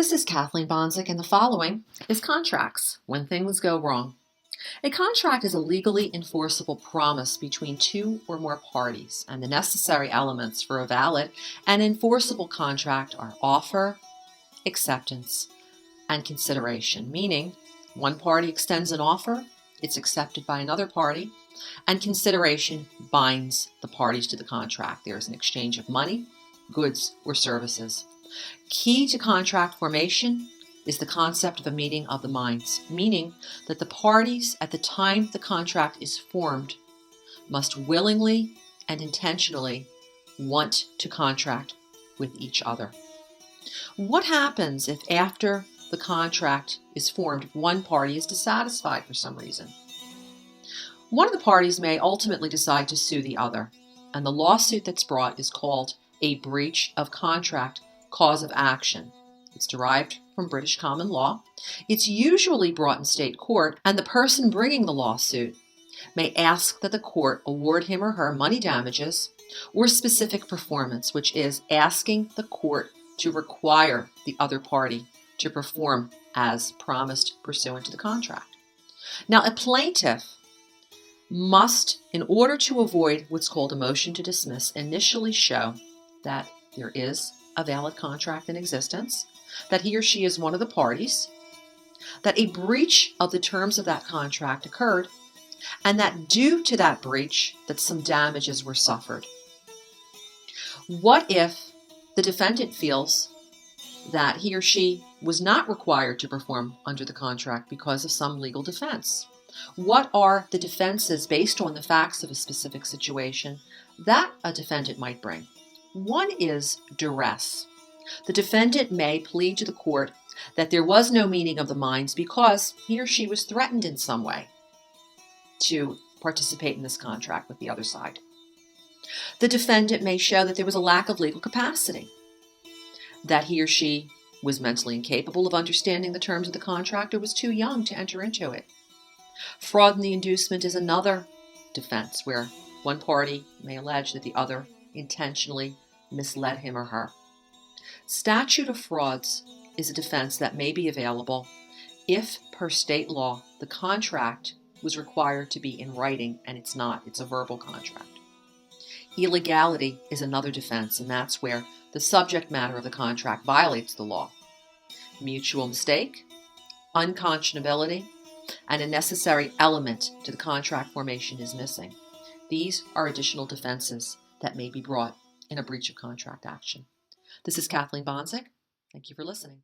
This is Kathleen Bonzik, and the following is contracts when things go wrong. A contract is a legally enforceable promise between two or more parties, and the necessary elements for a valid and enforceable contract are offer, acceptance, and consideration, meaning one party extends an offer, it's accepted by another party, and consideration binds the parties to the contract. There is an exchange of money, goods, or services. Key to contract formation is the concept of a meeting of the minds, meaning that the parties at the time the contract is formed must willingly and intentionally want to contract with each other. What happens if after the contract is formed, one party is dissatisfied for some reason? One of the parties may ultimately decide to sue the other, and the lawsuit that's brought is called a breach of contract cause of action. It's derived from British common law. It's usually brought in state court, and the person bringing the lawsuit may ask that the court award him or her money damages or specific performance, which is asking the court to require the other party to perform as promised pursuant to the contract. Now, a plaintiff must, in order to avoid what's called a motion to dismiss, initially show that there is a valid contract in existence, that he or she is one of the parties, that a breach of the terms of that contract occurred, and that due to that breach that some damages were suffered. What if the defendant feels that he or she was not required to perform under the contract because of some legal defense? What are the defenses based on the facts of a specific situation that a defendant might bring? One is duress. The defendant may plead to the court that there was no meeting of the minds because he or she was threatened in some way to participate in this contract with the other side. The defendant may show that there was a lack of legal capacity, that he or she was mentally incapable of understanding the terms of the contract or was too young to enter into it. Fraud in the inducement is another defense where one party may allege that the other intentionally misled him or her. Statute of frauds is a defense that may be available if, per state law, the contract was required to be in writing, and it's not. It's a verbal contract. Illegality is another defense, and that's where the subject matter of the contract violates the law. Mutual mistake, unconscionability, and a necessary element to the contract formation is missing. These are additional defenses that may be brought in a breach of contract action. This is Kathleen Bonzik. Thank you for listening.